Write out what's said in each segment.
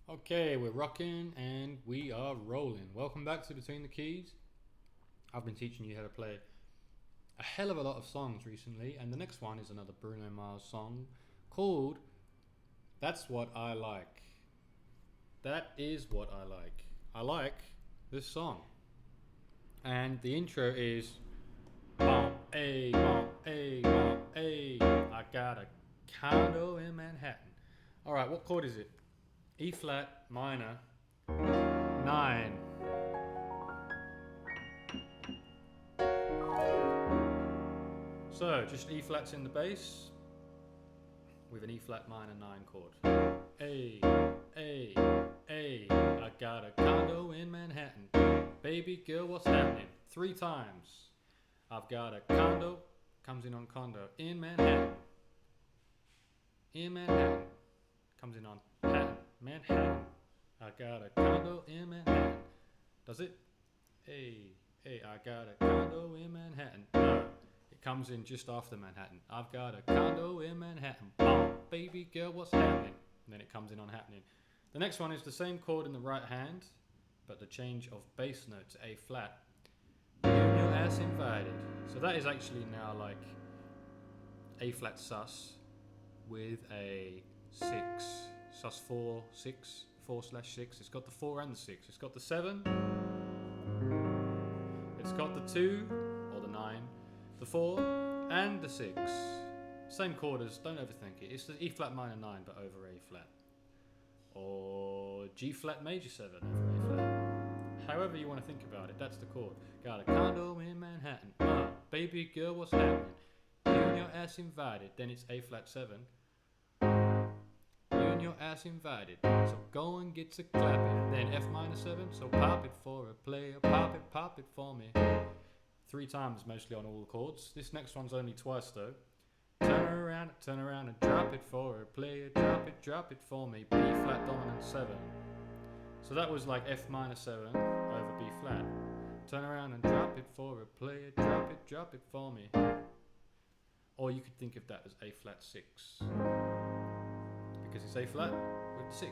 Okay, we're rocking and we are rolling. Welcome back to Between the Keys. I've been teaching you how to play a hell of a lot of songs recently, and the next one is another Bruno Mars song called That's What I Like. That is what I like. I like this song. And the intro is bom, a, I got a condo in Manhattan. Alright, what chord is it? E flat minor 9. So just E flats in the bass with an E flat minor 9 chord. A, I got a condo in Manhattan. Baby girl, what's happening? 3 times. I've got a condo, comes in on condo, in Manhattan. In Manhattan, comes in on Manhattan. I got a condo in Manhattan. Does it? Hey, I got a condo in Manhattan. No, it comes in just after Manhattan. I've got a condo in Manhattan. Oh, baby girl, what's happening? And then it comes in on happening. The next one is the same chord in the right hand, but the change of bass note to A flat. You and your ass invited. So that is actually now like A flat sus with a 6. Sus 4, 6, 4/6. It's got the 4 and the 6. It's got the 7. It's got the 2, or the 9, the 4, and the 6. Same chords, don't overthink it. It's the E flat minor 9, but over A flat. Or G flat major 7 over A flat. However you want to think about it, that's the chord. Got a condo in Manhattan. Baby girl, what's happening? You and your ass invited. Then it's A flat 7. Your ass invited, so go and get to clapping. Then F minor 7, so pop it for a player, pop it for me. 3 times mostly on all the chords. This next one's only twice though. Turn around and drop it for a player, drop it for me. B flat dominant 7. So that was like F minor 7 over B flat. Turn around and drop it for a player, drop it for me. Or you could think of that as A flat 6. Because it's A flat with 6.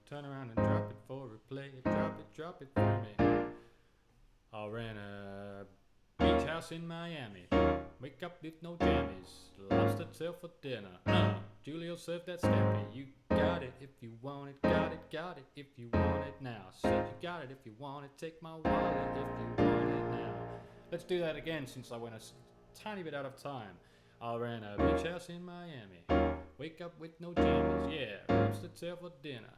Turn around and drop it for a player, drop it for me. I ran a beach house in Miami. Wake up with no jammies. Lobster tail for dinner. Julio served that scampi. You got it if you want it. Got it if you want it now. Said you got it if you want it. Take my wallet if you want it now. Let's do that again since I went a tiny bit out of time. I ran a beach house in Miami. Wake up with no jammies, yeah. Lobster tail for dinner.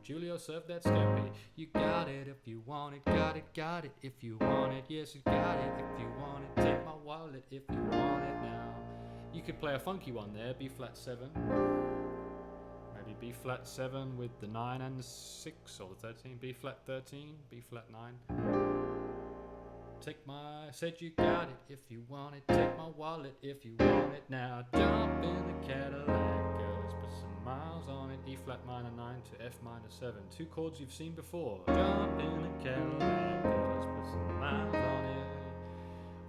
Julio served that scampi. You got it if you want it. Got it if you want it. Yes, you got it if you want it. Take my wallet if you want it now. You could play a funky one there. B flat 7. Maybe B flat 7 with the 9 and the 6 or the 13. B flat 13. B flat 9. Said you got it if you want it. Take my wallet if you want it now. Jump in the Cadillac, girl, let's put some miles on it. E flat minor 9 to F minor 7. 2 chords you've seen before. Jump in the Cadillac, girl, let's put some miles on it.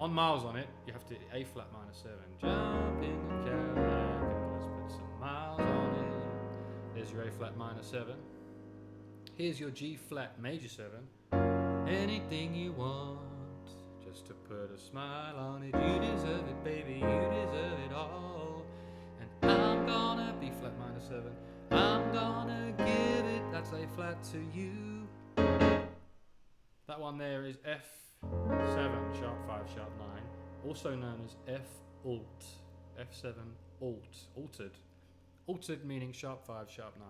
On miles on it, you have to A flat minor 7. Jump in the Cadillac, girl, let's put some miles on it. There's your A flat minor 7. Here's your G flat major 7. Anything you want, just to put a smile on it. You deserve it, baby, you deserve it all. And I'm gonna B flat minor 7. I'm gonna give it, that's A flat to you. That one there is F7 sharp 5 sharp 9, also known as F alt. F7 alt, altered meaning sharp 5 sharp 9.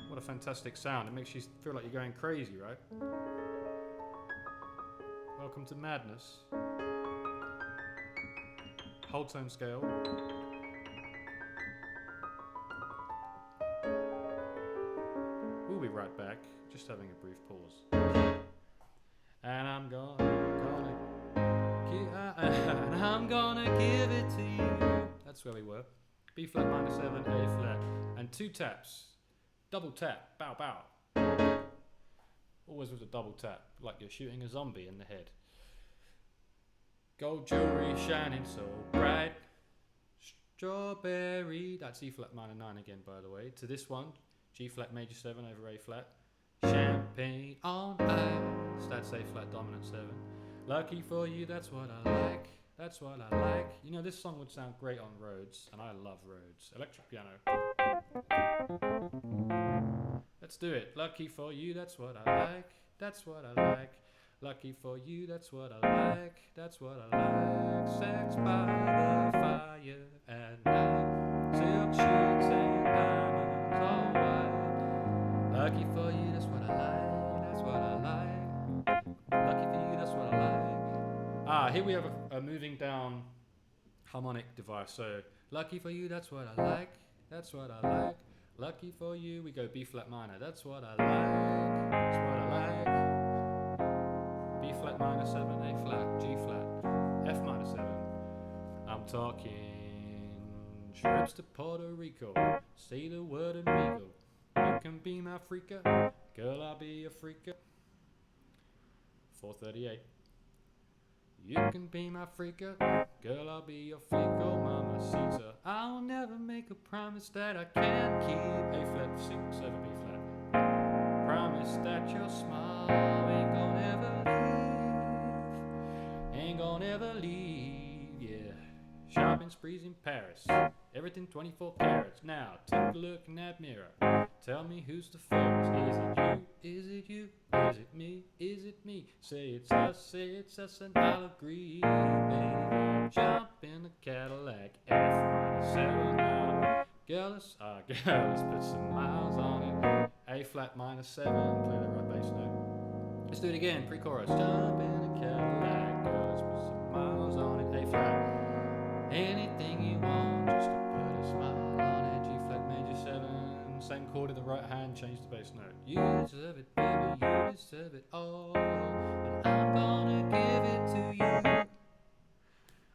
What a fantastic sound. It makes you feel like you're going crazy, right? Welcome to madness. Whole tone scale. We'll be right back. Just having a brief pause. And I'm gonna give it to you. That's where we were. B flat minor 7, A flat, and 2 taps. Double tap, bow bow. Always with a double tap, like you're shooting a zombie in the head. Gold jewelry shining so bright. Strawberry. That's E flat minor 9 again, by the way. To this one, G flat major 7 over A flat. Champagne on ice. That's A flat dominant 7. Lucky for you, that's what I like. That's what I like. You know, this song would sound great on Rhodes, and I love Rhodes. Electric piano. Let's do it. Lucky for you, that's what I like. That's what I like. Lucky for you, that's what I like. That's what I like. Sex by the fire at night. Silk sheets and diamonds all white. Lucky for you, that's what I like. That's what I like. Lucky for you, that's what I like. Ah, here we have a moving down harmonic device. So, lucky for you, that's what I like. That's what I like. Lucky for you, we go B flat minor. That's what I like. That's what I like. B flat minor 7, A flat, G flat, F minor 7. I'm talking trips to Puerto Rico. Say the word amigo. You can be my freaker. Girl, I'll be a freaker. 438. You can be my freaker. Girl, I'll be your flico, mamacita. I'll never make a promise that I can't keep. A flat, 6, 7, B flat. Promise that your smile ain't gonna ever leave. Ain't gonna ever leave, yeah. Shopping sprees in Paris. Everything 24 carats. Now, take a look in that mirror. Tell me who's the fairest. Is it you? Is it you? Is it me? Is it me? Say it's us, and I'll agree, baby. Jump in the Cadillac, F minor 7 now. Girl, let's put some miles on it. A flat minor 7, play that right bass note. Let's do it again, pre-chorus. Jump in the Cadillac, girl, let's put some miles on it. A flat, anything you want, just to put a smile on it. G flat major 7. Same chord in the right hand, change the bass note. You deserve it, baby, you deserve it all. And I'm gonna give it to you.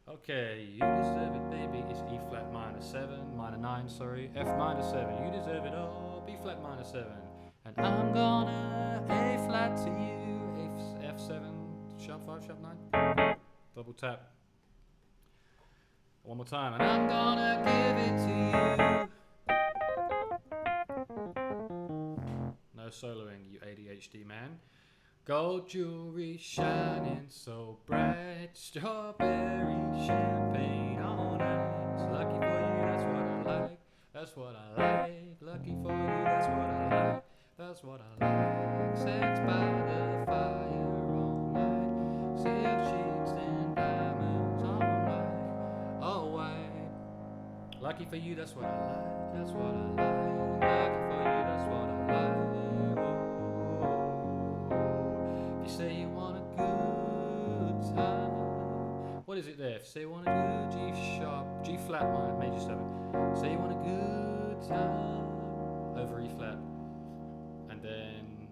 Okay, you deserve it, baby. It's E flat minor 7, minor 9, sorry. F minor 7, you deserve it all. B flat minor 7. And I'm gonna A flat to you. F7, sharp 5, sharp 9. Double tap. One more time. And I'm gonna give it to you. No soloing, you ADHD man. Gold jewelry shining so bright. Strawberry champagne on ice. Lucky for you, that's what I like. That's what I like. Lucky for you, that's what I like. That's what I like. Sex by the fire all night. Silk sheets and diamonds all white. All white. Lucky for you, that's what I like. That's what I like. Lucky for you, that's what I like. Say you want a good time. What is it there? Say you want a good G sharp, G flat minor, major 7. Say you want a good time over E flat, and then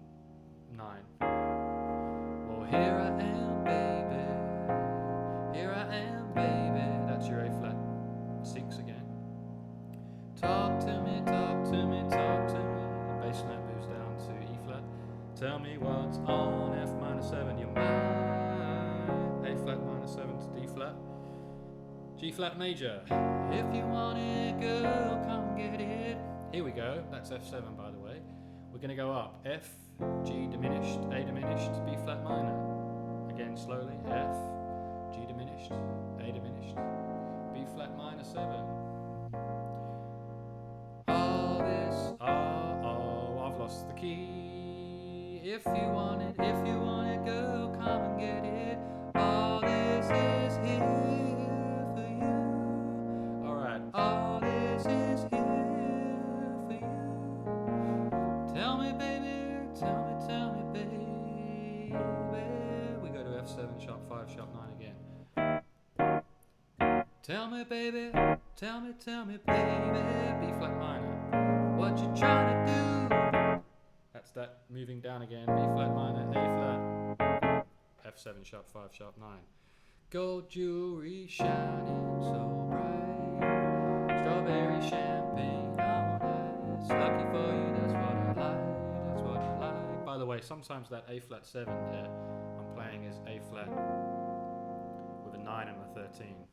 9. Well, here I am, baby. Here I am, baby. That's your A flat. 6 again. Talk to me, talk to me, talk to me. The bass note moves down to E flat. Tell me what's on F minor 7, you're mine. A flat minor 7 to D flat. G flat major. If you want it, girl, come get it. Here we go. That's F7, by the way. We're going to go up. F, G diminished, A diminished, B flat minor. Again, slowly. F, G diminished, A diminished, B flat minor 7. All this, oh, I've lost the key. If you want it, girl, come and get it. All this is here for you. Alright, all this is here for you. Tell me, baby, tell me, baby. We go to F7, sharp 5, sharp 9 again. Tell me, baby, tell me, baby. B flat minor. What you trying to do? That's that moving down again. B flat minor, A flat, F7 sharp 5 sharp 9. Gold jewelry shining so bright. Strawberry champagne on ice. Lucky for you, that's what I like. That's what I like. By the way, sometimes that A flat 7 there I'm playing is A flat with a 9 13.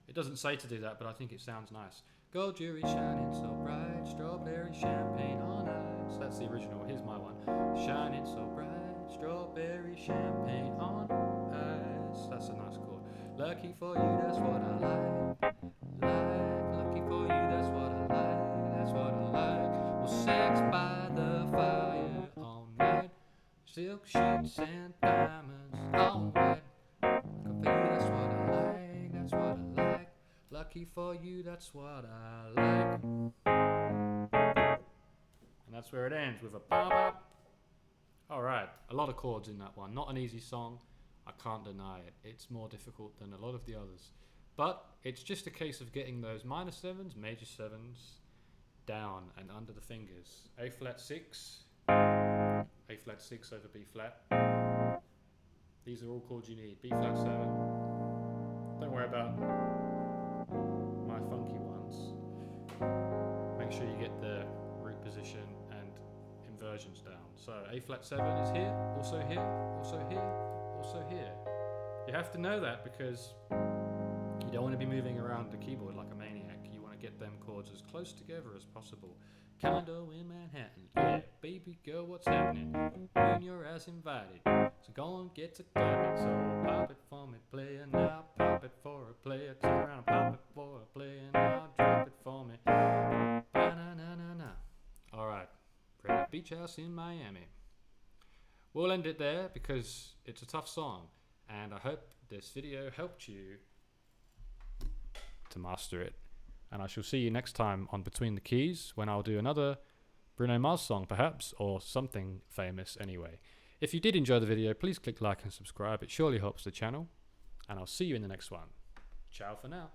It doesn't say to do that, but I think it sounds nice. Gold jewelry shining so bright, strawberry champagne on ice. That's the original. Here's my one. Shining so bright, strawberry champagne on ice. That's a nice chord. Lucky for you, that's what I like. Lucky for you, that's what I like. That's what I like. Well, sex by the fire all night. Silk sheets and diamonds all white. Good for you, that's what I like. That's what I like. Lucky for you, that's what I like. And that's where it ends, with a ba-ba. Alright, a lot of chords in that one. Not an easy song, I can't deny it. It's more difficult than a lot of the others. But it's just a case of getting those minor 7s, major 7s, down and under the fingers. A flat 6, A flat 6 over B flat. These are all chords you need. B flat 7. Don't worry about my funky ones. Make sure you get the root position and inversions down. So A flat 7 is here, also here, also here, also here. You have to know that because you don't want to be moving around the keyboard like a maniac. You want to get them chords as close together as possible. Condo in Manhattan, yeah, baby girl, what's happening? When your ass invited, so go and get to clapping. So pop it for me, player, now pop it for a player. Turn around and pop it for a player, now drop it for me. Ba-na-na-na-na. Alright, we're at a beach house in Miami. We'll end it there because it's a tough song, and I hope this video helped you to master it. And I shall see you next time on Between the Keys, when I'll do another Bruno Mars song perhaps, or something famous anyway. If you did enjoy the video, please click like and subscribe. It surely helps the channel. And I'll see you in the next one. Ciao for now.